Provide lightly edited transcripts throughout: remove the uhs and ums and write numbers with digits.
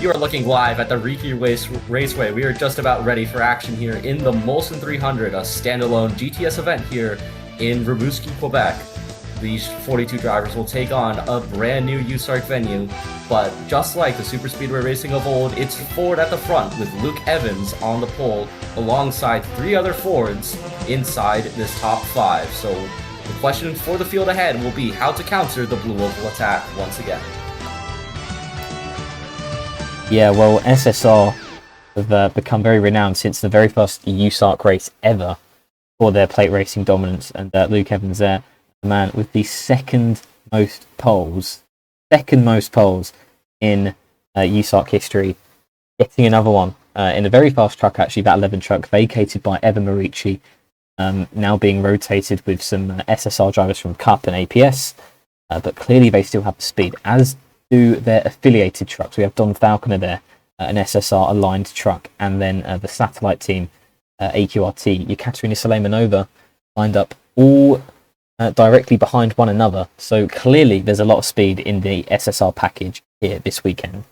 You are looking live at the Riki Raceway. We are just about ready for action here in the Molson 300, a standalone GTS event here in Rimouski, Quebec. These 42 drivers will take on a brand new USARC venue, but just like the Super Speedway racing of old, it's Ford at the front with Luke Evans on the pole alongside 3 other Fords inside this top 5. So the question for the field ahead will be how to counter the Blue Oval attack once again. Yeah, well, SSR have become very renowned since the very first USARC race ever for their plate racing dominance, and Luke Evans there, the man with the second most poles in USARC history, getting another one in a very fast truck, actually, that 11 truck, vacated by Evan Marici, now being rotated with some SSR drivers from Cup and APS, but clearly they still have the speed, as do their affiliated trucks. We have Don Faulconer there, an SSR aligned truck, and then the satellite team, AQRT, Yekaterina Salemanova, lined up all directly behind one another. So clearly there's a lot of speed in the SSR package here this weekend.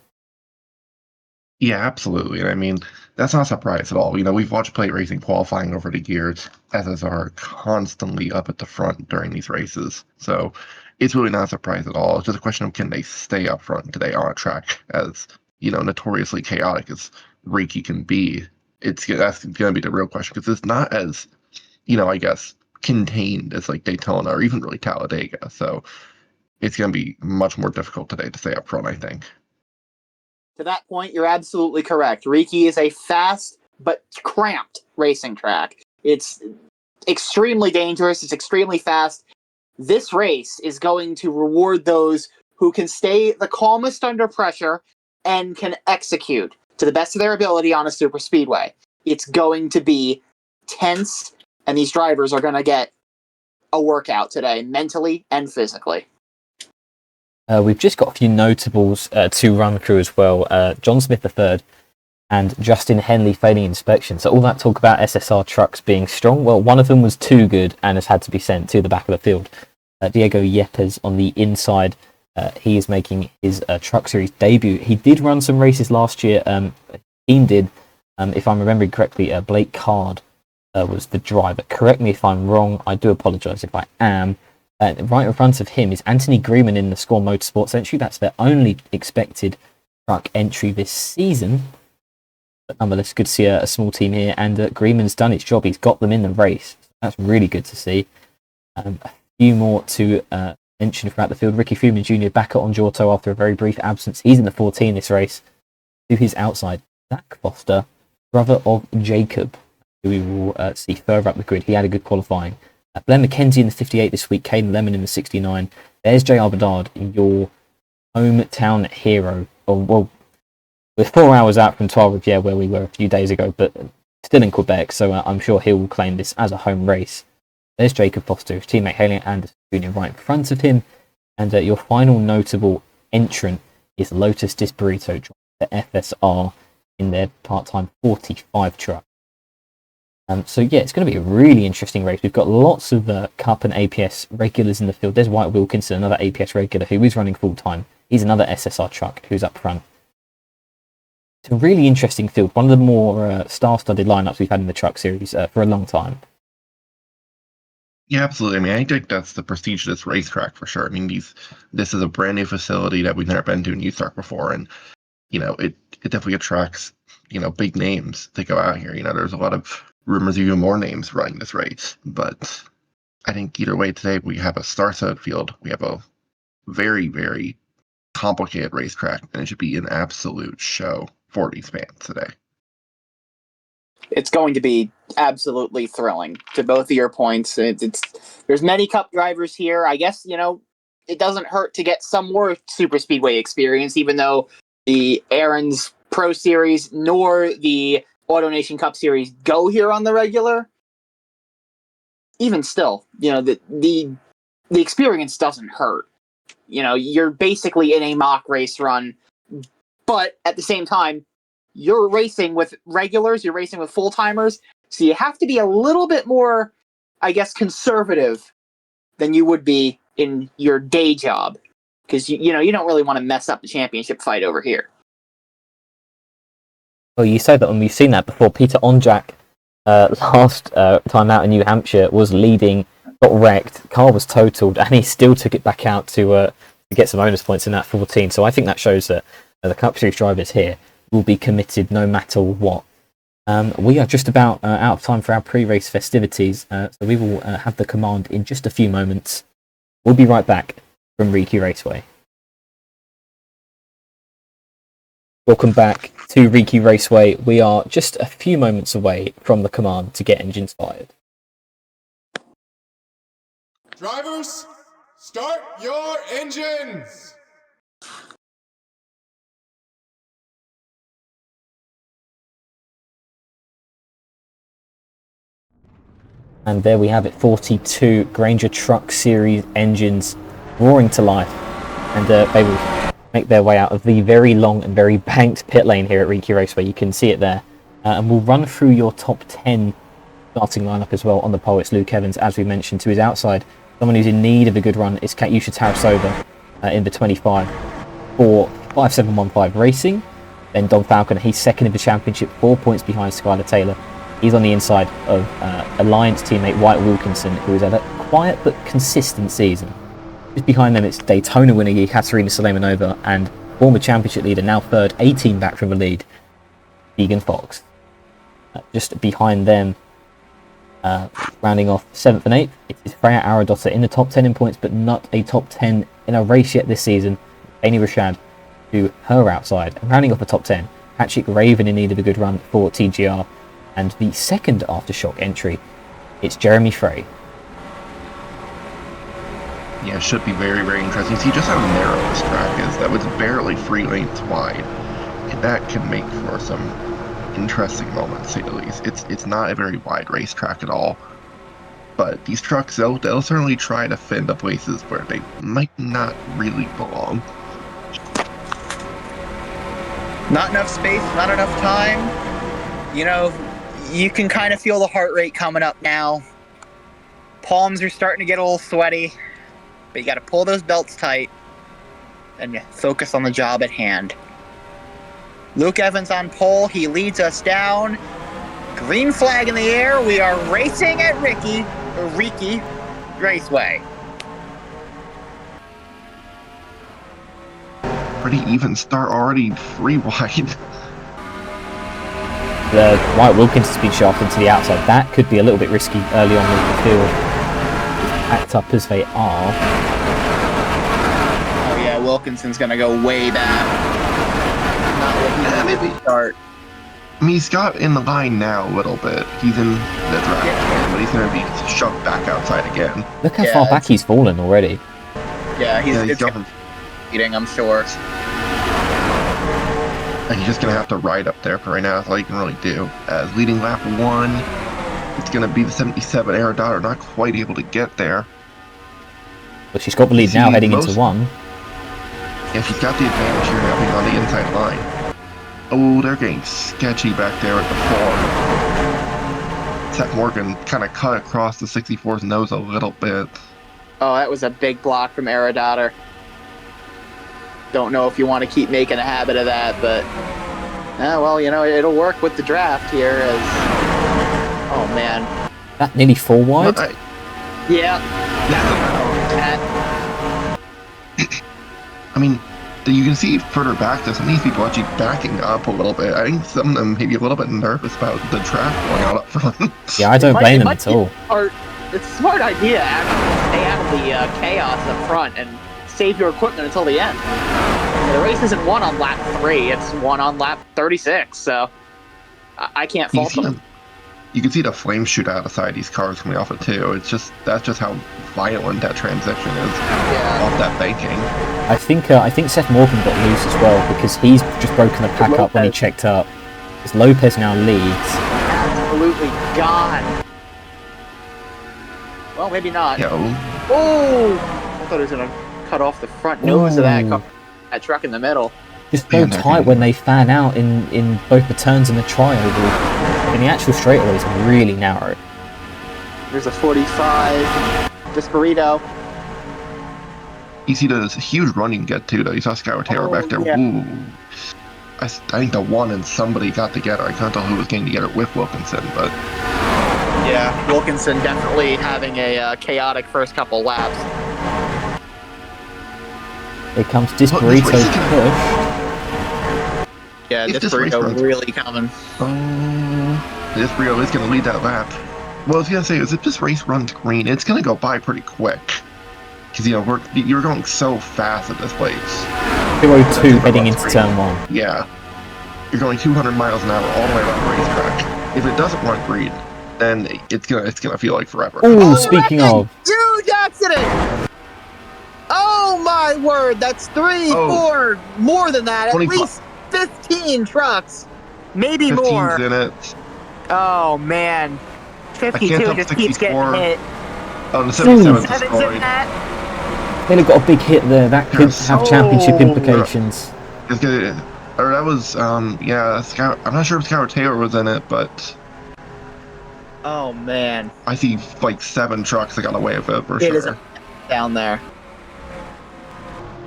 Yeah, absolutely. And I mean, that's not a surprise at all. You know, we've watched plate racing qualifying over the years. SSR constantly up at the front during these races. So it's really not a surprise at all. It's just a question of can they stay up front today on a track as, you know, notoriously chaotic as Riki can be. That's going to be the real question because it's not as, you know, I guess, contained as like Daytona or even really Talladega. So it's going to be much more difficult today to stay up front, I think. To that point, you're absolutely correct. Riki is a fast but cramped racing track. It's extremely dangerous. It's extremely fast. This race is going to reward those who can stay the calmest under pressure and can execute to the best of their ability on a super speedway. It's going to be tense, and these drivers are going to get a workout today, mentally and physically. We've just got a few notables to run through as well. John Smith III and Justin Henley failing inspection. So all that talk about SSR trucks being strong, well, one of them was too good and has had to be sent to the back of the field. Diego Yepes on the inside. He is making his Truck Series debut. He did run some races last year. Team did, if I'm remembering correctly, Blake Card was the driver. Correct me if I'm wrong. I do apologise if I am. Right in front of him is Anthony Grieman in the Score Motorsports entry. That's their only expected truck entry this season. But nonetheless, good to see a small team here. And Grieman's done its job. He's got them in the race. That's really good to see. A few more to mention throughout the field. Ricky Freeman Jr. back on Giotto after a very brief absence. He's in the 14 this race. To his outside, Zach Foster, brother of Jacob, who we will see further up the grid. He had a good qualifying. Glenn McKenzie in the 58 this week, Caden Lemon in the 69. There's J.R. Bedard, your hometown hero. Oh, well, we're 4 hours out from Trois-Rivières, where we were a few days ago, but still in Quebec, so I'm sure he will claim this as a home race. There's Jacob Foster, his teammate Haley Anderson Jr. right in front of him. And your final notable entrant is Lotus Disburrito, the FSR in their part-time 45 truck. So yeah, it's going to be a really interesting race. We've got lots of Cup and APS regulars in the field. There's Wyatt Wilkinson, another APS regular who is running full-time. He's another SSR truck who's up front. It's a really interesting field. One of the more star-studded lineups we've had in the Truck Series for a long time. Yeah, absolutely. I mean, I think that's the prestige of this racetrack for sure. I mean, this is a brand new facility that we've never been to in USARC before, and you know, it definitely attracts, you know, big names to go out here. You know, there's a lot of rumors of even more names running this race, but I think either way today we have a star-studded field. We have a very, very complicated racetrack, and it should be an absolute show for these fans today. It's going to be absolutely thrilling. To both of your points, there's many Cup drivers here. I guess, you know, it doesn't hurt to get some more super speedway experience, even though the Aaron's Pro Series nor the AutoNation Cup Series go here on the regular. Even still, you know, the experience doesn't hurt. You know, you're basically in a mock race run, but at the same time, you're racing with regulars, you're racing with full-timers, so you have to be a little bit more, I guess, conservative than you would be in your day job. Because, you know, you don't really want to mess up the championship fight over here. Well, you say that, and we've seen that before. Peter Onjak, last time out in New Hampshire, was leading, got wrecked, car was totaled, and he still took it back out to get some bonus points in that 14. So I think that shows that the Cup Series drivers here will be committed no matter what. We are just about out of time for our pre-race festivities, so we will have the command in just a few moments. We'll be right back from Riki Raceway. Welcome back to Riki Raceway. We are just a few moments away from the command to get engines fired. Drivers, start your engines! And there we have it, 42 Grainger Truck Series engines roaring to life. And they will make their way out of the very long and very banked pit lane here at Riki Raceway. You can see it there. And we'll run through your top 10 starting lineup as well on the pole. It's Luke Evans, as we mentioned, to his outside. Someone who's in need of a good run is Katyusha Tarasova in the 25 for 5715 Racing. Then Don Faulconer, he's second in the championship, 4 points behind Skyler Taylor. He's on the inside of Alliance teammate White Wilkinson, who has had a quiet but consistent season. Just behind them, it's Daytona winner Yekaterina Salemanova and former championship leader, now third, 18 back from the lead, Teagan Fox. Just behind them, rounding off 7th and 8th, it is Freya Aradotta in the top 10 in points, but not a top 10 in a race yet this season. Amy Rashad to her outside. And rounding off the top 10, Patrick Raven in need of a good run for TGR. And the second Aftershock entry, it's Jeremy Frey. Yeah, it should be very, very interesting. See just how narrow this track is. That was barely 3 lanes wide. And that can make for some interesting moments, to say the least. It's not a very wide racetrack at all. But these trucks, they'll certainly try to fit into places where they might not really belong. Not enough space, not enough time. You know, you can kind of feel the heart rate coming up now. Palms are starting to get a little sweaty. But you got to pull those belts tight and focus on the job at hand. Luke Evans on pole. He leads us down. Green flag in the air. We are racing at Riki Raceway. Pretty even start already, 3 wide. The White Wilkinson's been shafted to the outside. That could be a little bit risky early on in the field. Packed up as they are. Oh yeah, Wilkinson's gonna go way back. Not looking Maybe start. I mean, he's got in the line now a little bit. He's in the draft, but he's going to be shoved back outside again. Look how far back he's fallen already. Yeah, he's going eating, I'm sure. He's just going to have to ride up there for right now. That's all he can really do. As leading lap 1, it's going to be the 77 Aerodaughter, not quite able to get there. But she's got the lead now heading into 1. Yeah, she's got the advantage here now being on the inside line. Oh, they're getting sketchy back there at the 4. Seth Morgan kind of cut across the 64's nose a little bit. Oh, that was a big block from Aerodaughter. Don't know if you want to keep making a habit of that, but well, you know, it'll work with the draft here as... Oh, man. That nearly 4 wide? Yeah. I mean, you can see further back that some of these people actually backing up a little bit. I think some of them may be a little bit nervous about the draft going out up front. Yeah, I don't blame them at all. It's a smart idea, actually, to stay out of the chaos up front and save your equipment until the end. The race isn't won on lap 3, it's won on lap 36, so I can't fault them. You can see the flames shoot out aside these cars coming off it too. That's just how violent that transition is off that banking. I think Seth Morgan got loose as well because he's just broken the pack up when he checked up. Because Lopez now leads. Absolutely gone. Well, maybe not. Yeah. Oh! I thought he was going to cut off the front nose of that truck in the middle. Just so tight when they fan out in both the turns and the trioval. And the actual straightaway is really narrow. There's a 45. Desperito. You see the huge run you can get too, though. You saw Skyler Taylor back there. Yeah. Ooh. I think the one and somebody got together. I can't tell who was getting together with Wilkinson, but Yeah, Wilkinson definitely having a chaotic first couple laps. Here comes Disburrito push. Yeah, If this this race burrito runs- really coming. this Rio is going to lead that lap. Well, I was going to say is if this race runs green, it's going to go by pretty quick. Because, you're going so fast at this place. 202 heading into turn 1. Yeah. You're going 200 miles an hour all the way around the racetrack. If it doesn't run green, then it's gonna feel like forever. Oh, speaking of. Huge accident! Oh my word, that's 3, 4, more than that, at 25. least 15 trucks. Maybe 15's more. in it. Oh man. 52 tell just 64. keeps getting hit. Oh, the 77's Seven's in destroyed. that. Taylor got a big hit there. That could have championship Oh. implications. It's gonna, or that was, yeah, I'm not sure if Skyler Taylor was in it, but Oh man. I see like 7 trucks that got away with it for It is sure. down there.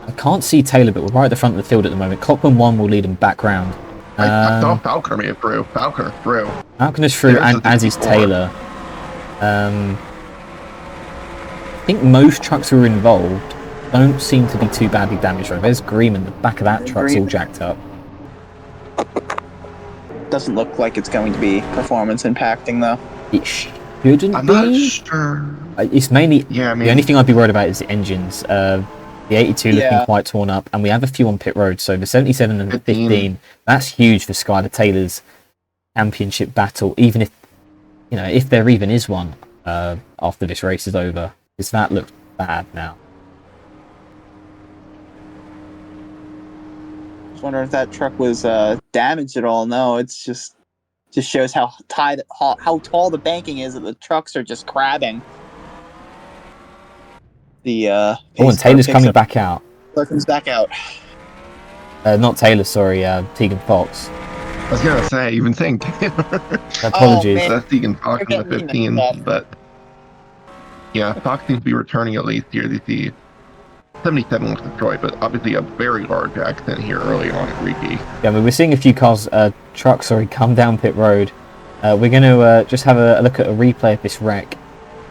I can't see Taylor, but we're right at the front of the field at the moment. Clockman 1 will lead him back round. I thought Faulconer made it through. Faulconer through. Falconer's through, There's and the as is 54. Taylor. I think most trucks who are involved don't seem to be too badly damaged. Right? There's Greenman, the back of that truck's all jacked up. Doesn't look like it's going to be performance impacting though. It shouldn't I'm be. not sure. It's mainly Yeah, I mean, the only thing I'd be worried about is the engines. The 82 looking Yeah. quite torn up, and we have a few on pit road. So the 77 and the 15. 15, that's huge for Skyler Taylor's championship battle. Even if there even is one after this race is over, because that looks bad now. I was wondering if that truck was damaged at all. No, it's just shows how tall the banking is that the trucks are just crabbing. The Oh, and Taylor's coming back out. Comes back out. Not Taylor, sorry, Teagan Fox. I was gonna say, even saying Taylor. Apologies. man. That's Teagan Fox You're in the getting 15, mixed up. but yeah, Fox seems to be returning at least here. The 77 was destroyed, but obviously a very large accident here early on at Riki. Yeah, I mean, we're seeing a few trucks, come down pit road. We're going to just have a look at a replay of this wreck,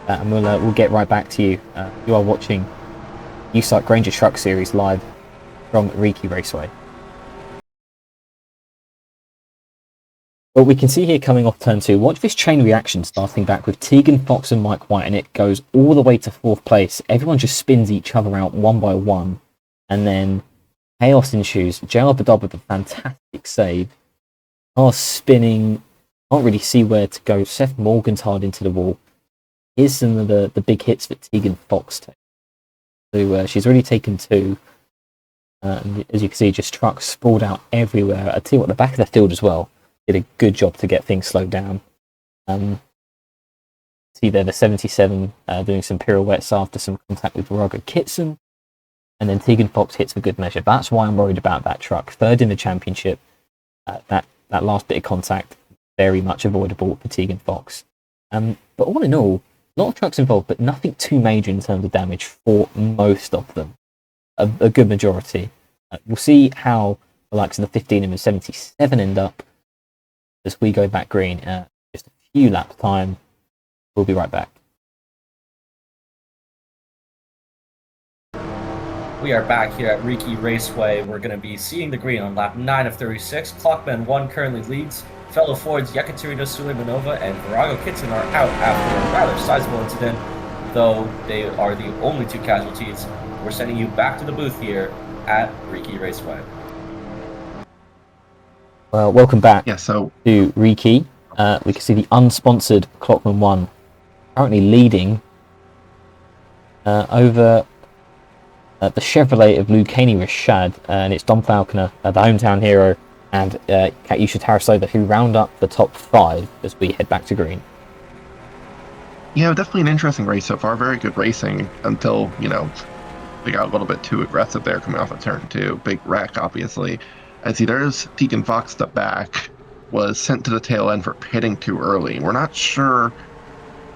and we'll get right back to you. You are watching USARC Grainger Truck Series live from Riki Raceway. Well, we can see here coming off turn 2, watch this chain reaction starting back with Teagan Fox and Mike White, and it goes all the way to 4th place. Everyone just spins each other out one by one, and then chaos ensues. JR Badab with a fantastic save. Car spinning, can't really see where to go. Seth Morgan's hard into the wall. Here's some of the big hits that Teagan Fox takes. So she's already taken 2. And as you can see, just trucks sprawled out everywhere. I tell you what, the back of the field as well did a good job to get things slowed down. See there, the 77 doing some pirouettes after some contact with Virago Kitson. And then Teagan Fox hits for good measure. That's why I'm worried about that truck. 3rd in the championship. That last bit of contact, very much avoidable for Teagan Fox. But all in all, a lot of trucks involved, but nothing too major in terms of damage for most of them. A good majority. We'll see how the likes of the 15 and the 77 end up as we go back green. Just a few laps time. We'll be right back. We are back here at Riki Raceway. We're going to be seeing the green on lap 9 of 36. Clockman 1 currently leads. Fellow Fords Yekaterina Suleimanova and Virago Kitson are out after a rather sizable incident, though they are the only 2 casualties. We're sending you back to the booth here at Riki Raceway. Well, welcome back Yeah, so to Riki. We can see the unsponsored Clockman 1 currently leading over the Chevrolet of Lucani Rashad, and it's Dom Faulconer, the hometown hero, and Katyusha Tarasova, who round up the top 5 as we head back to green. yeah, definitely an interesting race so far. Very good racing until, they got a little bit too aggressive there coming off of turn 2. Big wreck, obviously. And see, there's Teagan Fox, the back, was sent to the tail end for pitting too early. We're not sure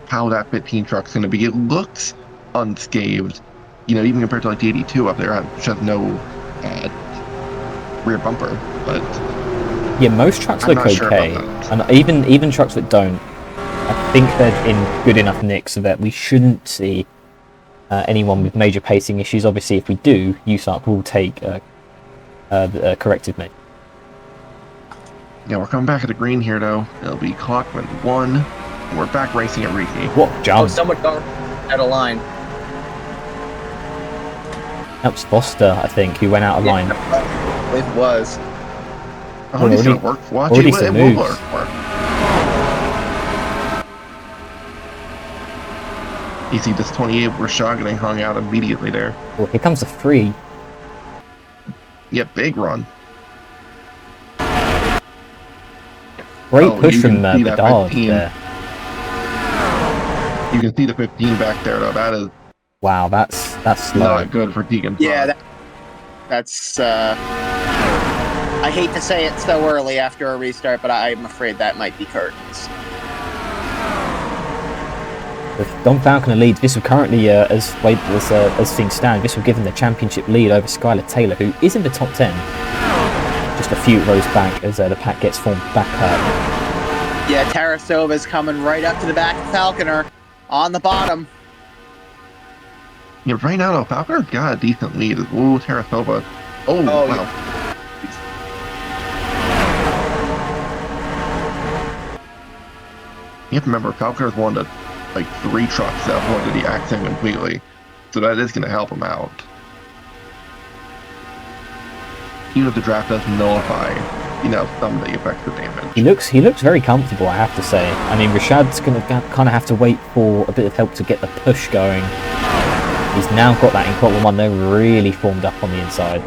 how that 15 truck's going to be. It looks unscathed, even compared to like the 82 up there, which has no rear bumper, but Yeah, most trucks I'm look not sure about okay, that. and even trucks that don't, I think they're in good enough nick so that we shouldn't see anyone with major pacing issues. Obviously, if we do, USARC will take corrective measures. Yeah, we're coming back at the green here, though. It'll be Clockman 1. And we're back racing at Riki. What Oh, jump! someone got out of line. That was Foster, I think, who went out of line. It was. Oh, he's already- gonna work. Watch already it. some It will moves. work. You see this 28 Rashad getting hung out immediately there. Oh, here comes the 3. Yeah, big run. Great Oh, push you from can see that Bedard 15. there. You can see the 15 back there, though. That is Wow, that's slow. not good for Teagan. Yeah, that's. I hate to say it so early after a restart, but I'm afraid that might be curtains. With Don Faulconer leads, this will currently, as things stand, this will give him the championship lead over Skyler Taylor, who is in the top 10. Just a few rows back as the pack gets formed back up. Yeah, Tarasova's coming right up to the back of Faulconer on the bottom. Yeah, right now, though, Falconer's got a decent lead. Ooh, Tarasova. Oh, Oh, wow. You have to remember, Falconer's one of the 3 trucks that avoided the accident completely. So that is going to help him out. Even if the draft does nullify, some of the effective damage. He looks very comfortable, I have to say. I mean, Rashad's going to kind of have to wait for a bit of help to get the push going. He's now got that in Quad 1. They're really formed up on the inside.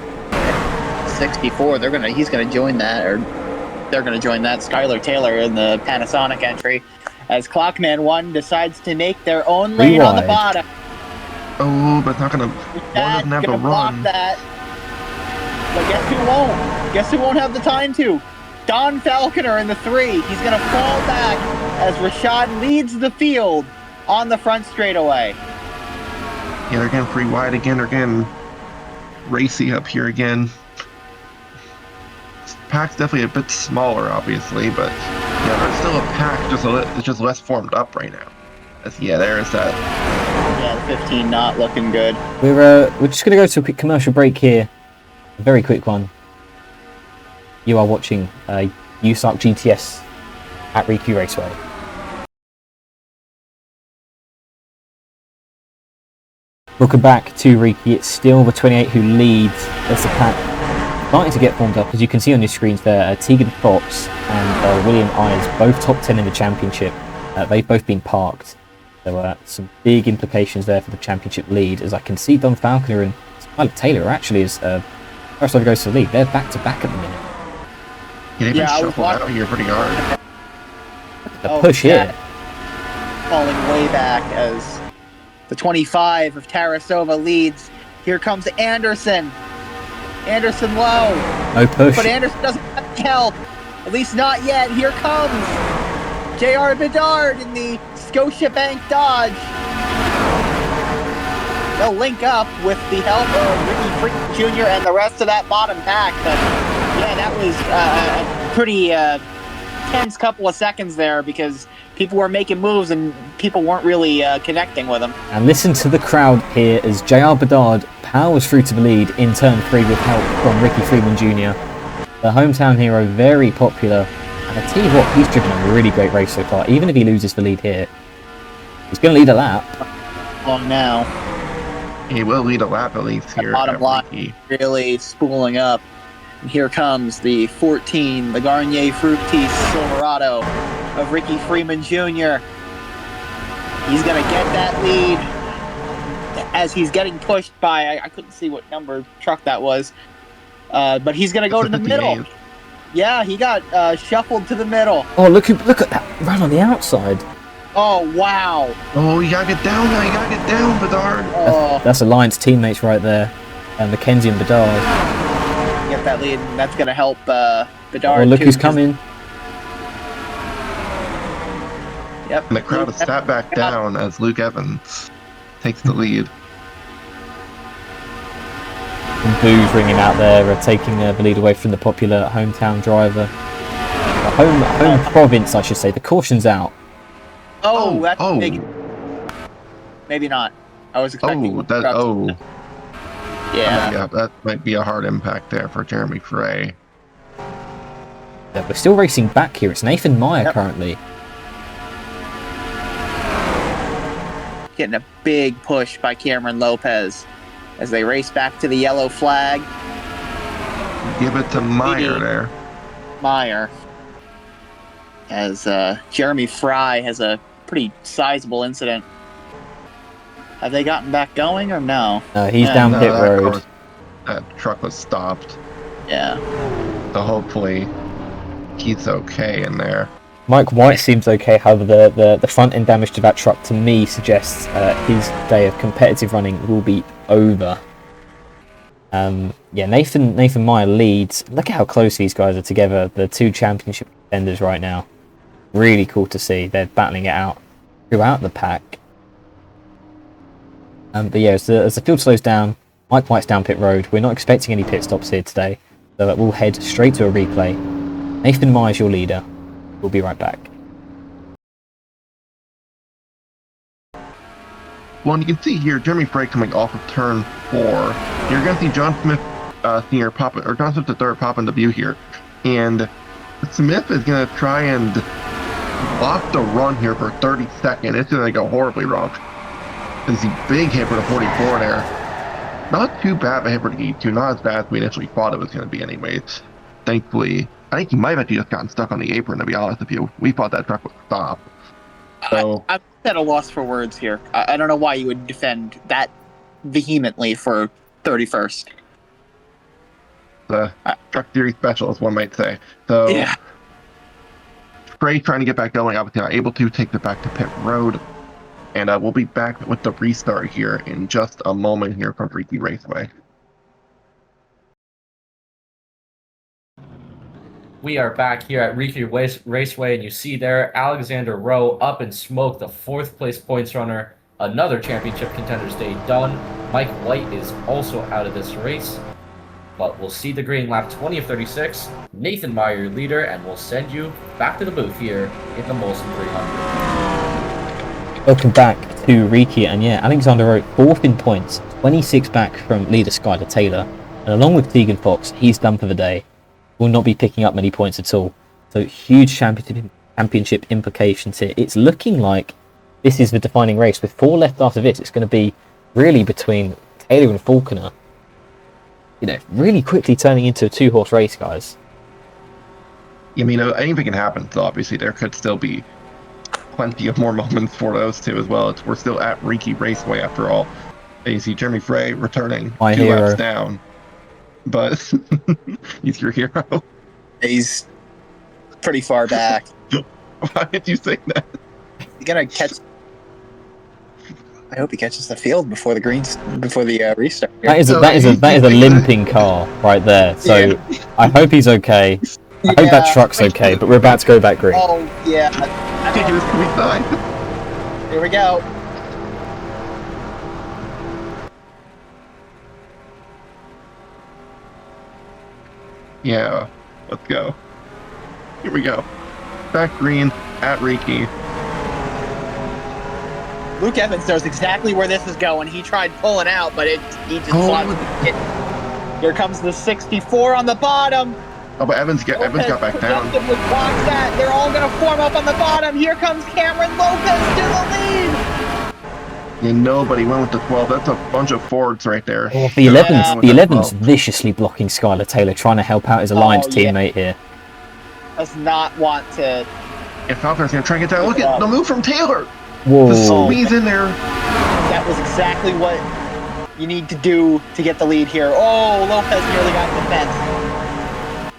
64. He's gonna join that, or they're gonna join that. Skyler Taylor in the Panasonic entry, as Clockman 1 decides to make their own lane on the Rewide. bottom. Oh, but it's not going to... One doesn't have to Gonna block run. that. But guess who won't? Guess who won't have the time to? Don Faulconer in the 3. He's gonna fall back as Rashad leads the field on the front straightaway. Yeah, they're getting free wide again. They're getting racy up here again. Pack's definitely a bit smaller, obviously, but yeah, there's still a pack. It's just less formed up right now. Yeah, there's that. Yeah, the 15 not looking good. We're just going to go to a quick commercial break here. A very quick one. You are watching USARC GTS at Riki Raceway. Welcome back to Riki. It's still the 28 who leads as the pack starting to get formed up. As you can see on your screens there, Teagan Fox and William Ayers, both top 10 in the championship. They've both been parked. So some big implications there for the championship lead. As I can see, Don Faulconer and Skyler Taylor are actually, as first over goes to the lead, they're back to back at the minute. Yeah, they've Yeah, been I was shuffled out here pretty hard. The push here. Falling way back as the 25 of Tarasova leads. Here comes Anderson. Anderson low. No push. But Anderson doesn't have any help. At least not yet. Here comes J.R. Bedard in the Scotiabank Dodge. They'll link up with the help of Riki Jr. and the rest of that bottom pack. But yeah, that was a pretty tense couple of seconds there because people were making moves and people weren't really connecting with them. And listen to the crowd here as J.R. Bedard powers through to the lead in turn 3 with help from Ricky Freeman Jr. The hometown hero, very popular. And I tell you what, he's driven a really great race so far. Even if he loses the lead here, he's going to lead a lap. Long now. He will lead a lap at least here. Bottom at line, Riki. really spooling up. And here comes the 14, the Garnier Fructis Silverado of Ricky Freeman Jr. He's going to get that lead as he's getting pushed by, I couldn't see what number truck that was, but he's going to go to the middle. Yeah, he got shuffled to the middle. Oh, look at that run on the outside. Oh, wow. Oh, you gotta get down now. You gotta get down, Bedard. Oh, That's Alliance teammates right there. Mackenzie and Bedard. get that lead, and that's going to help Bedard. Oh, look too, who's because- coming. Yep. And the crowd is sat back down as Luke Evans takes the lead. And boos ringing out there, taking the lead away from the popular hometown driver. Home province, I should say. The caution's out. Oh, that's big. Maybe not. I was expecting. Yeah, that might be a hard impact there for Jeremy Frey. We're still racing back here. It's Nathan Meyer currently. Getting a big push by Cameron Lopez as they race back to the yellow flag. Give it to Meyer there. Meyer. As Jeremy Fry has a pretty sizable incident. Have they gotten back going or no? He's down pit road. That truck was stopped. Yeah. So hopefully he's okay in there. Mike White seems okay, however the front end damage to that truck to me suggests his day of competitive running will be over. Nathan Meyer leads. Look at how close these guys are together, the two championship contenders right now. Really cool to see. They're battling it out throughout the pack. But yeah, as the field slows down, Mike White's down pit road. We're not expecting any pit stops here today, so we'll head straight to a replay. Nathan Meyer's your leader. We'll be right back. Well, and you can see here, Jeremy Frey coming off of turn 4. You're going to see John Smith Sr. John Smith III pop into view here. And Smith is going to try and block the run here for 30 seconds. It's going to go horribly wrong. There's a big hit for the 44 there. Not too bad of a hit for the E2, not as bad as we initially thought it was going to be anyways. Thankfully, I think he might have actually just gotten stuck on the apron, to be honest with you. We thought that truck would stop. So, I'm at a loss for words here. I don't know why you would defend that vehemently for 31st. The Truck Series specialist, one might say. So, yeah. Frey trying to get back going, obviously not able to take it back to pit road. And we'll be back with the restart here in just a moment here from Riki Raceway. We are back here at Riki Raceway, and you see there Alexander Rowe up in smoke, the 4th place points runner. Another championship contenders day done. Mike White is also out of this race, but we'll see the green lap 20 of 36. Nathan Meyer, your leader, and we'll send you back to the booth here in the Molson 300. Welcome back to Riki, and yeah, Alexander Rowe 4th in points, 26 back from leader Skyler Taylor, and along with Teagan Fox, he's done for the day. Will not be picking up many points at all. So huge championship implications here. It's looking like this is the defining race. With 4 left after this, it's going to be really between Taylor and Faulconer. Really quickly turning into a 2-horse race, guys. I mean, anything can happen, so obviously there could still be plenty of more moments for those two as well. We're still at Riki Raceway after all. And you see Jeremy Frey returning 2 laps down. But he's your hero. He's pretty far back. Why did you say that? He's gonna catch. I hope he catches the field before the restart. That is a limping car right there. So yeah. I hope he's okay. I hope that truck's okay. But we're about to go back green. Oh yeah. I think he was coming by. Here we go. Yeah, let's go. Here we go. Back green at Riki. Luke Evans knows exactly where this is going. He tried pulling out, but he just slapped it. Here comes the 64 on the bottom. Oh, but Evans got back down. They're all going to form up on the bottom. Here comes Cameron Lopez to the lead. Nobody went with the 12. That's a bunch of Fords right there. Oh, the 11's viciously blocking Skyler Taylor, trying to help out his Alliance teammate here. Does not want to. If Falconer's going to try and get down, look at the move from Taylor. Whoa. The squeeze in there. That was exactly what you need to do to get the lead here. Oh, Lopez nearly got the fence.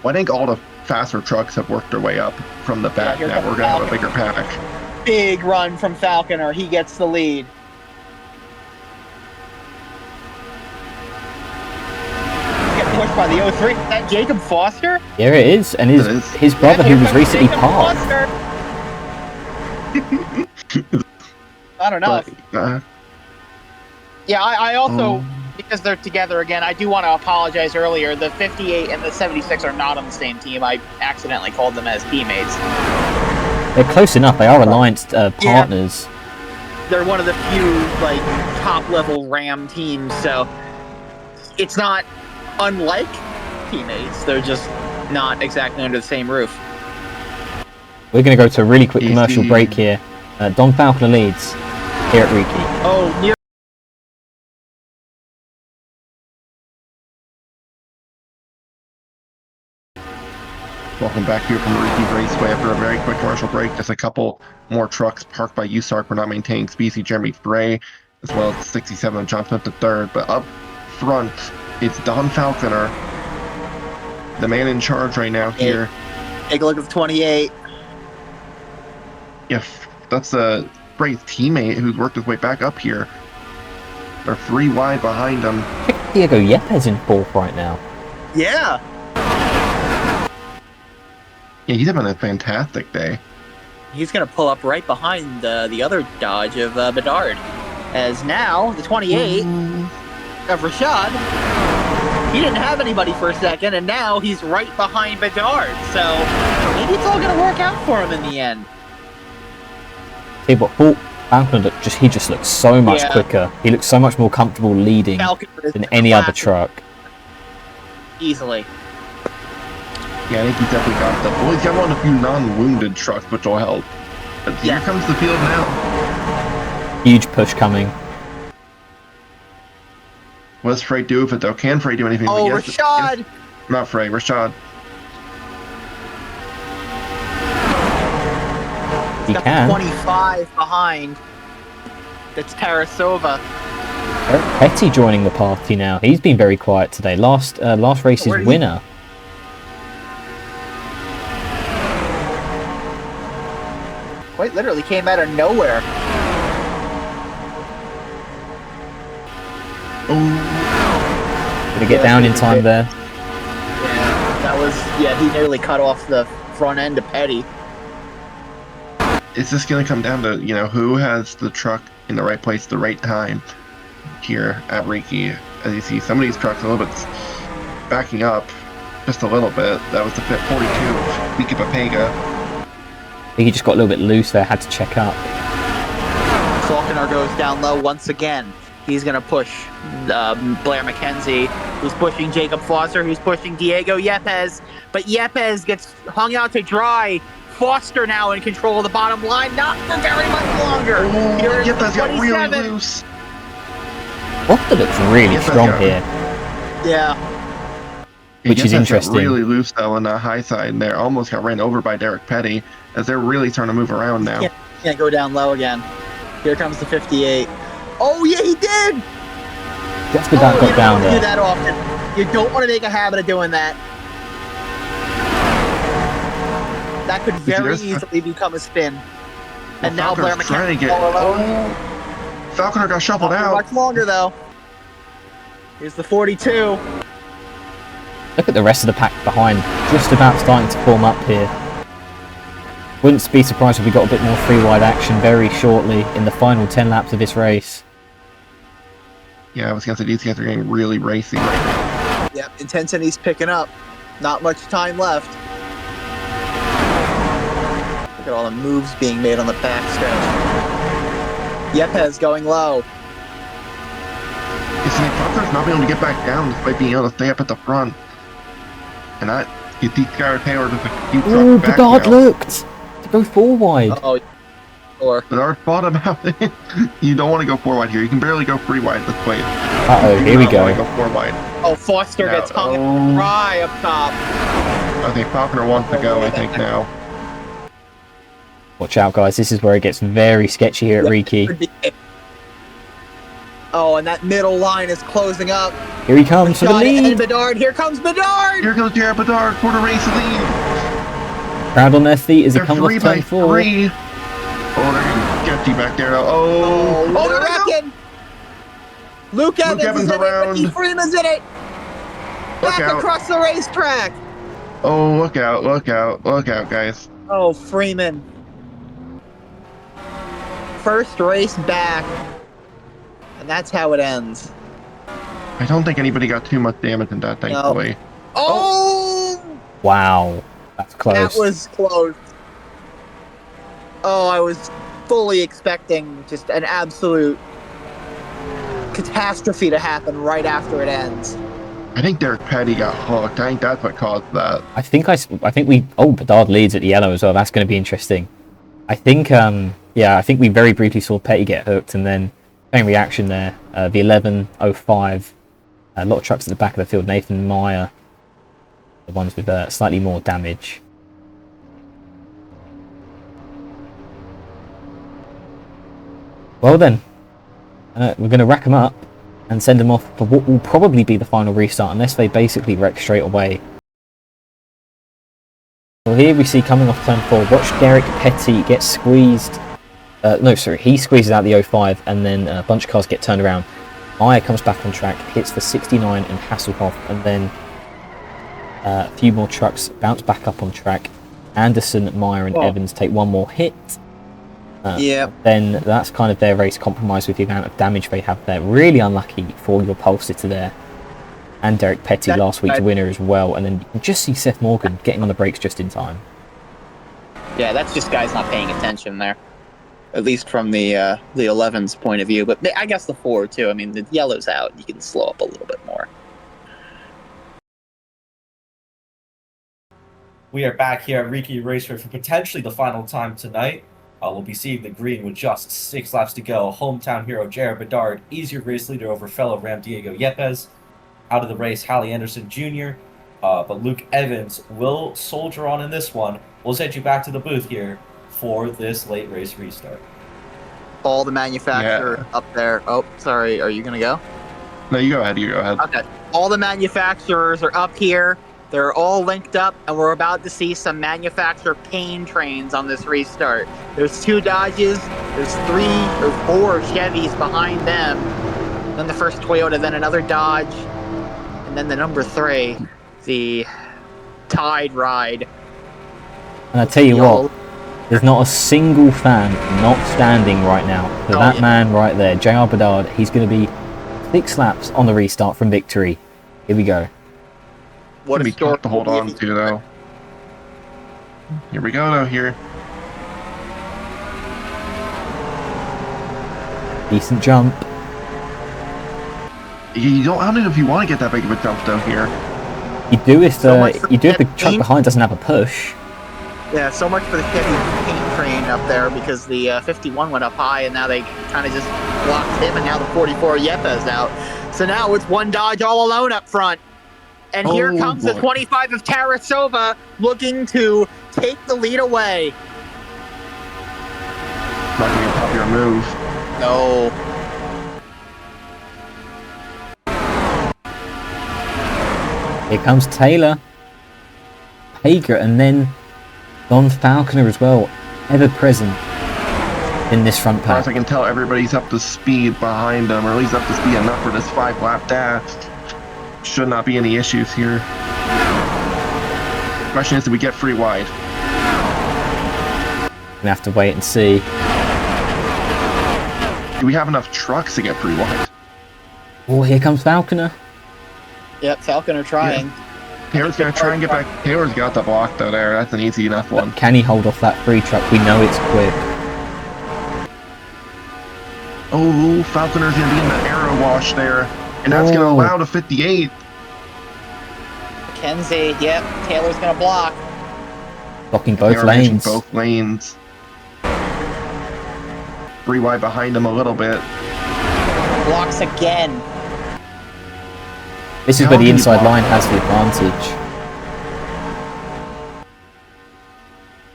Well, I think all the faster trucks have worked their way up from the back. Now we're going to have a bigger pack. Big run from Faulconer. He gets the lead. Pushed by the 03. Is that Jacob Foster? Yeah, it is. And his brother, who was recently parked. I don't know. But, I also, because they're together again, I do want to apologize earlier. The 58 and the 76 are not on the same team. I accidentally called them as teammates. They're close enough. They are alliance partners. They're one of the few, like, top-level Ram teams, so it's not unlike teammates. They're just not exactly under the same roof. We're going to go to a really quick commercial break here. Don Faulconer leads here at Riki. Oh, near. Welcome back here from the Riki Raceway after a very quick commercial break. Just a couple more trucks parked by USARC for not maintaining species. Jeremy Gray, as well as 67 John Smith III. But up front, it's Don Faulconer, the man in charge right now here. Take a look at the 28. Yeah, that's a great teammate who's worked his way back up here. They're 3 wide behind him. Diego Yepes in 4th right now. Yeah. Yeah, he's having a fantastic day. He's going to pull up right behind the other Dodge of Bedard. As now, the 28 of Rashad, he didn't have anybody for a second, and now he's right behind Bedard. So maybe it's all going to work out for him in the end. See, but Faulconer, he just looks so much quicker. He looks so much more comfortable leading than any other truck. Easily. Yeah, I think he's definitely got stuff. Well, he's got one of a few non-wounded trucks, which will help. But here comes the field now. Huge push coming. What does Frey do with it, though? Can Frey do anything? Oh, Rashad! Not Frey, Rashad. He can. 25 behind. That's Tarasova. Eric Petty joining the party now. He's been very quiet today. Last race's winner. Quite literally came out of nowhere. Gonna get down in time there. Yeah, that was, he nearly cut off the front end of Petty. It's just going to come down to, who has the truck in the right place at the right time here at Riki. As you see, some of these trucks are a little bit backing up just a little bit. That was the 42, Wiki Papega. I think he just got a little bit loose there, had to check up. Faulconer goes down low once again. He's going to push Blair McKenzie, who's pushing Jacob Foster, who's pushing Diego Yepes. But Yepes gets hung out to dry. Foster now in control of the bottom line, not for very much longer. Yepes got really loose. Foster looks really strong here. Yeah. Which is interesting. Really loose though on the high side there. Almost got ran over by Derek Petty as they're really starting to move around now. Can't go down low again. Here comes the 58. Oh yeah, he did. Just about got down there. You don't want to do that often. You don't want to make a habit of doing that. That could very easily become a spin. And now Blair McKenzie. Faulconer got shuffled out. Much longer though. Here's the 42. Look at the rest of the pack behind, just about starting to form up here. Wouldn't be surprised if we got a bit more free-wide action very shortly in the final 10 laps of this race. Yeah, I was going to say these guys are getting really racy right now. Yep, intensity's picking up. Not much time left. Look at all the moves being made on the backstretch. Yepes going low. You see, Faulconer's not being able to get back down despite being able to stay up at the front. And that, you see Skyler Taylor just a few trucks back now. Bedard looked to go 4 wide. Or Bedard thought about it. You don't want to go 4 wide here. You can barely go 3 wide this place. Here we go. Go 4 wide. Oh, Foster gets hung dry up top. I think Faulconer wants to go, I think, now. Watch out, guys. This is where it gets very sketchy here at Riki. Oh, and that middle line is closing up. Here he comes for the lead. And Bedard. Here comes Bedard. Here goes Jared Bedard for the race lead. Crowd on their feet as it comes off turn 4. Oh, they're getting sketchy back there now. Oh, they're wrecking. Luke Evans is around. Ricky Freeman's in it. Back across the racetrack. Oh, look out, guys. Oh, Freeman. First race back. And that's how it ends. I don't think anybody got too much damage in that, thankfully. Oh! Wow, that's close. That was close. Oh, I was fully expecting just an absolute catastrophe to happen right after it ends. I think Derek Petty got hooked. I think that's what caused that. I think we. Oh, Bedard leads at the yellow as well. That's going to be interesting. I think, yeah, I think we very briefly saw Petty get hooked, and then same reaction there. The 11.05. A lot of trucks at the back of the field. Nathan Meyer, the ones with slightly more damage. Well then, we're going to rack them up and send them off for what will probably be the final restart, unless they basically wreck straight away. Well, here we see coming off turn 4, watch Derek Petty get squeezed. No, sorry, he squeezes out the 05, and then a bunch of cars get turned around. Meyer comes back on track, hits the 69 and Hasselhoff, and then a few more trucks bounce back up on track. Anderson, Meyer, and Evans take one more hit. Then that's kind of their race compromised with the amount of damage they have there. Really unlucky for your pole sitter there. And Derek Petty, last week's winner as well. And then you can just see Seth Morgan getting on the brakes just in time. Yeah, that's just guys not paying attention there. At least from the 11's point of view. But I guess the 4 too. I mean, the yellow's out. You can slow up a little bit more. We are back here at Riki Raceway for potentially the final time tonight. We'll be seeing the green with just 6 laps to go. Hometown hero Jared Bedard, easier race leader over fellow Ram Diego Yepes. Out of the race, Hallie Anderson Jr. But Luke Evans will soldier on in this one. We'll send you back to the booth here for this late race restart. All the manufacturer up there. Oh, sorry. Are you going to go? No, you go ahead. You go ahead. Okay. All the manufacturers are up here. They're all linked up, and we're about to see some manufacturer pain trains on this restart. There's 2 Dodges, there's 3 or 4 Chevys behind them, then the first Toyota, then another Dodge, and then the number 3, the Tide Ride. And I tell you what, there's not a single fan not standing right now for that man right there, JR Bedard. He's going to be 6 laps on the restart from victory. Here we go. What a story to hold on to, though. Here we go, though. Here. Decent jump. You don't. I don't know if you want to get that big of a jump, though. Here. You do if the truck behind doesn't have a push. Yeah, so much for the Chevy paint train up there, because the 51 went up high, and now they kind of just blocked him, and now the 44 Yepes out. So now it's 1 Dodge all alone up front. And here comes the 25 of Tarasova looking to take the lead away. Not going to be a popular move. No. Here comes Taylor. Hager, and then Don Faulconer as well, ever present in this front As far pack. as I can tell, everybody's up to speed behind them, or at least up to speed enough for this 5-lap dash. Should not be any issues here. Question is, do we get free wide? Gonna have to wait and see. Do we have enough trucks to get free wide? Oh, here comes Faulconer. Yep, Faulconer trying. Yeah. Taylor's gonna try and get back. Taylor's got the block though there. That's an easy enough one. Can he hold off that free truck? We know it's quick. Oh, Faulconer's gonna be in the arrow wash there. And that's gonna allow the 58. Mackenzie, yep, Taylor's gonna block. Blocking both Taylor lanes. Both lanes. Free wide behind him a little bit. Blocks again. This is where the inside line has the advantage.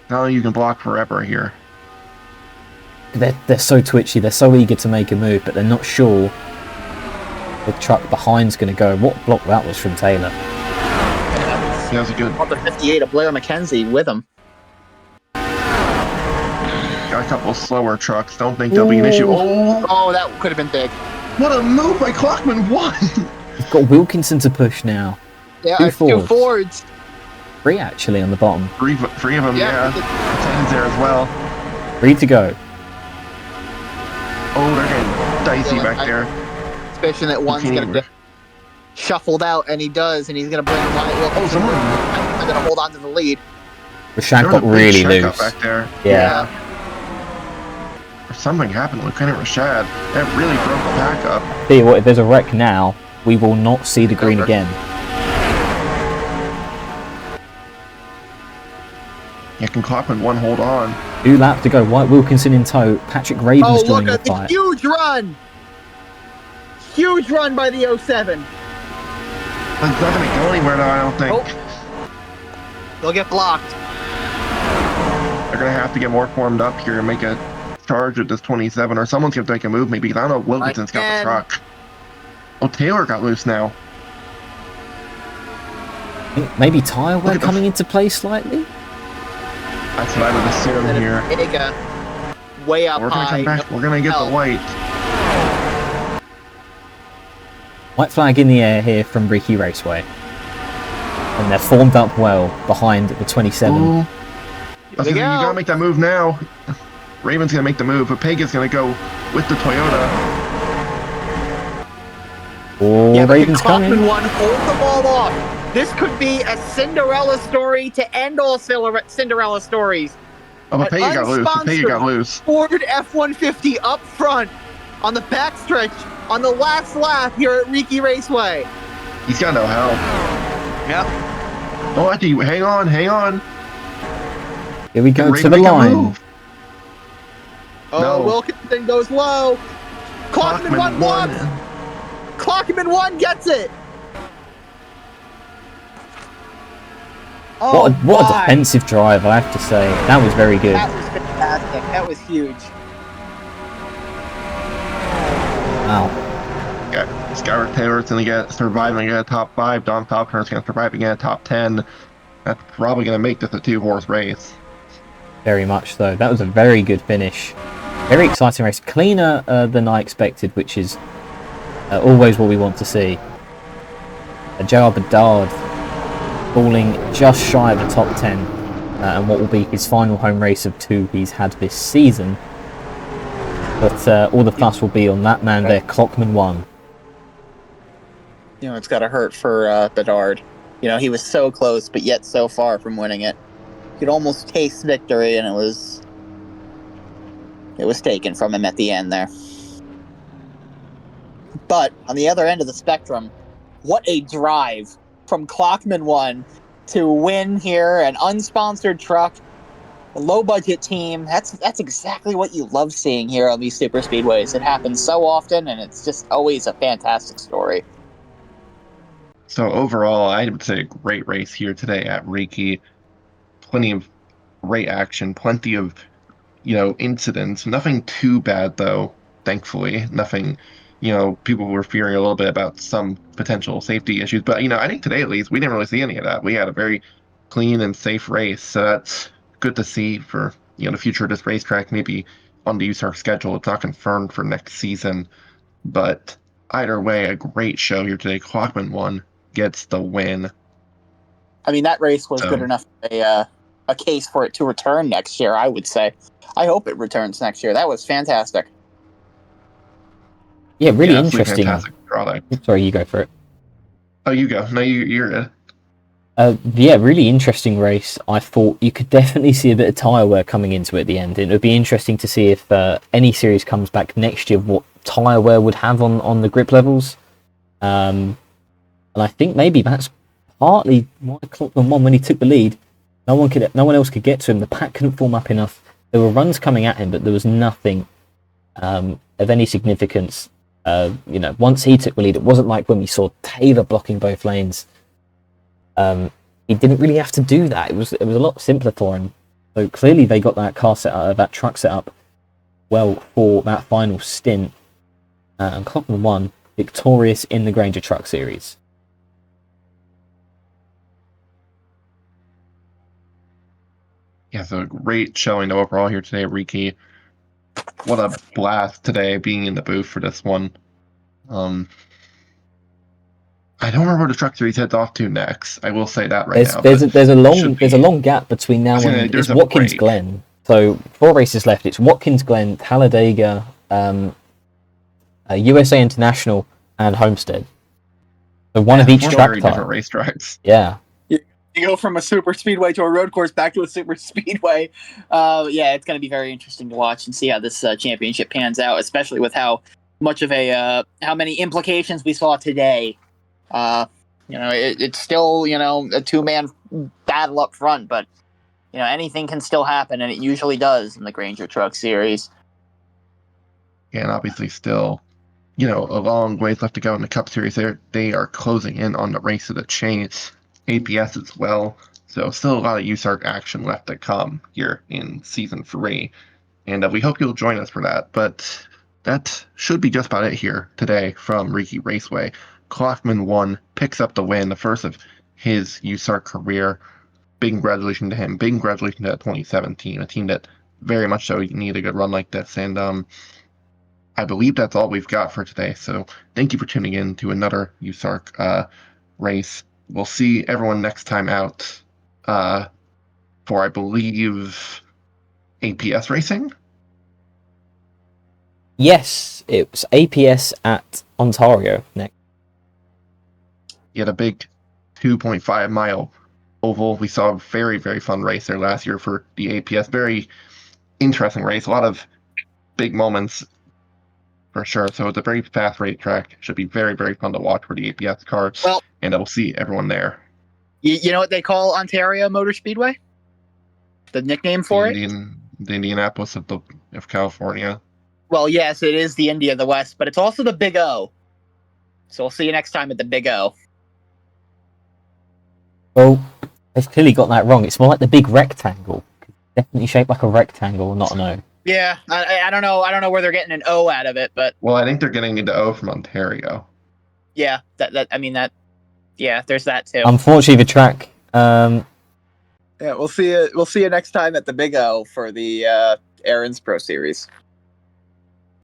Now you can block forever here. They're so twitchy, they're so eager to make a move, but they're not sure the truck behind's going to go. What block that was from Taylor. That was a good. On the 58 of Blair McKenzie with him. Got a couple of slower trucks. Don't think there'll be an issue. Oh, that could have been big. What a move by Clockman 1! We've got Wilkinson to push now. Yeah, 2 Fords. 2 Fords. 3 actually on the bottom. Three of them, yeah. Tens there as well. 3 to go. Oh, they're getting dicey back there. Especially that one's gonna be. shuffled out, and he does, and he's going to bring Wyatt Wilkinson. someone- I'm going to hold on to the lead. Rashad There was got a big really check loose. up back there. Yeah. Or something happened with Lieutenant Rashad. That really broke the pack up. Tell you what, if there's a wreck now, we will not see the green Okay. again. Yeah, can Klockman 1 hold on? 2 laps to go. White Wilkinson in tow. Patrick Ravens Oh, look joining the at the fight. huge run! Huge run by the 07. But it's not going to go anywhere now, I don't think. Oh. They'll get blocked. They're going to have to get more formed up here and make a charge with this 27, or someone's going to make a move maybe. I don't know if Wilkinson's got the Again. truck. Oh, Taylor got loose now. I think maybe tyre wear Look at the- coming into play slightly. That's what I would assume And here. Teagan way up We're going to high. come back. We're going to get the white. White flag in the air here from Riki Raceway. And they're formed up well behind the 27. Ooh. I was we gonna say, you go. gotta make that move now. Raven's gonna make the move, but Pega's gonna go with the Toyota. Oh, Yeah, but Ravens the Kaufman coming. one, hold the ball off. This could be a Cinderella story to end all Cinderella stories. Oh, but An Pega got loose. Pega got unsponsored loose. Ford F-150 up front on the backstretch on the last lap here at Riki Raceway. He's got no help. Yep. Oh, actually, hang on, hang on. Here we go Can to the Raven make a line. move? Oh, No. Wilkinson goes low. Klockman Klockman won. Klockman 1 gets it. Oh, What a my. defensive drive, I have to say. That was very good. That was fantastic. That was huge. Wow. Yeah, Skyler Taylor's gonna get survive and get a top 5. Don Faulconer's gonna survive and get a top 10. That's probably gonna make this a 2-horse race. Very much so. That was a very good finish. Very exciting race. Cleaner than I expected, which is always what we want to see. J.R. Bedard falling just shy of the top 10 and what will be his final home race of 2 he's had this season. But all the fuss will be on that man there, Klockman 1. You know, it's got to hurt for Bedard. You know, he was so close, but yet so far from winning it. You could almost taste victory, and it was taken from him at the end there. But on the other end of the spectrum, what a drive from Klockman 1 to win here, an unsponsored truck, a low-budget team. That's exactly what you love seeing here on these super speedways. It happens so often, and it's just always a fantastic story. So overall, I would say a great race here today at Riki. Plenty of great action, plenty of, incidents. Nothing too bad though, thankfully. Nothing, people were fearing a little bit about some potential safety issues. But, I think today at least, we didn't really see any of that. We had a very clean and safe race. So that's good to see for, the future of this racetrack, maybe on the USARC schedule. It's not confirmed for next season. But either way, a great show here today. Klockman 1 gets the win. I mean, that race was good enough a case for it to return next year, I would say. I hope it returns next year. That was fantastic. Yeah, really Yeah, absolutely interesting. fantastic product. Sorry, you go for it. Oh, you go. No, you're good. Yeah, really interesting race. I thought you could definitely see a bit of tyre wear coming into it at the end. It would be interesting to see if any series comes back next year, what tyre wear would have on the grip levels. And I think maybe that's partly why Klockman won when he took the lead. No one else could get to him. The pack couldn't form up enough. There were runs coming at him, but there was nothing of any significance. Once he took the lead, it wasn't like when we saw Taylor blocking both lanes. He didn't really have to do that. It was a lot simpler for him. So clearly they got that that truck set up well for that final stint. And Klockman won, victorious in the Grainger Truck Series. Yeah, so a great showing overall here today, Riki. What a blast today being in the booth for this one. I don't remember where the Truck Series heads off to next. I will say that now. There's a long gap between now and it's Watkins break. Glen. So 4 races left. It's Watkins Glen, Talladega, USA International, and Homestead. So one of each Four track very type. different racetracks. Yeah. You go from a super speedway to a road course back to a super speedway. Yeah, it's going to be very interesting to watch and see how this championship pans out, especially with how much of how many implications we saw today. It's still a two-man battle up front, but anything can still happen, and it usually does in the Grainger Truck Series. And obviously still, a long ways left to go in the Cup Series. They are closing in on the race of the chain, APS as well. So still a lot of USARC action left to come here in Season 3. And we hope you'll join us for that. But that should be just about it here today from Riki Raceway. Kaufman won, picks up the win, the first of his USARC career. Big congratulations to him. Big congratulations to 2017, a team that very much so needed a good run like this. And I believe that's all we've got for today. So thank you for tuning in to another USARC race. We'll see everyone next time out for, I believe, APS racing. Yes, it was APS at Ontario next. You had a big 2.5 mile oval. We saw a very, very fun race there last year for the APS. Very interesting race. A lot of big moments for sure. So it's a very fast racetrack. Should be very, very fun to watch for the APS cars. Well, and I will see everyone there. You know what they call Ontario Motor Speedway? The nickname for it? The Indianapolis of California. Well, yes, it is the India of the West, but it's also the Big O. So we'll see you next time at the Big O. Well, they've clearly got that wrong. It's more like the big rectangle. Definitely shaped like a rectangle, not an O. Yeah, I don't know. I don't know where they're getting an O out of it, but Well, I think they're getting into O from Ontario. yeah, yeah, there's that too. Unfortunately, the track. Yeah, we'll see you next time at the Big O for the Aaron's Pro Series.